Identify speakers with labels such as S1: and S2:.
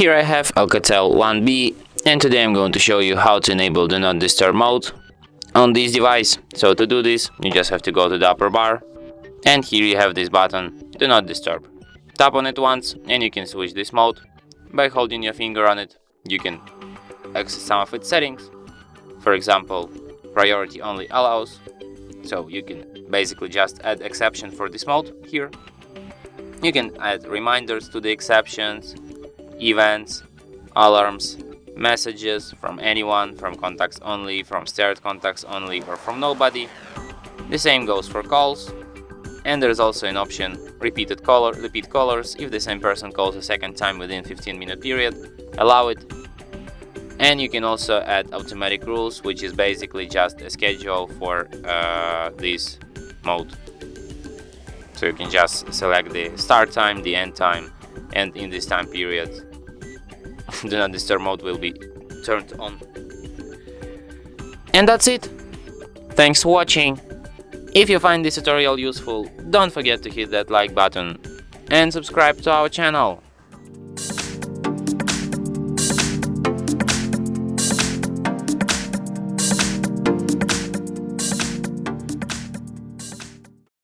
S1: Here I have ALCATEL 1B, and today I'm going to show you how to enable Do Not Disturb mode on this device. So to do this, you just have to go to the upper bar, and here you have this button, Do Not Disturb. Tap on it once and you can switch this mode. By holding your finger on it, you can access some of its settings. For example, priority only allows, so you can basically just add exception for this mode here. You can add reminders to the exceptions, events, alarms, messages from anyone, from contacts only, from shared contacts only, or from nobody. The same goes for calls, and there's also an option repeat callers. If the same person calls a second time within 15-minute period, allow it. And you can also add automatic rules, which is basically just a schedule for this mode. So you can just select the start time, the end time, and in this time period Do Not Disturb mode will be turned on. And that's it. Thanks for watching. If you find this tutorial useful, don't forget to hit that like button and subscribe to our channel.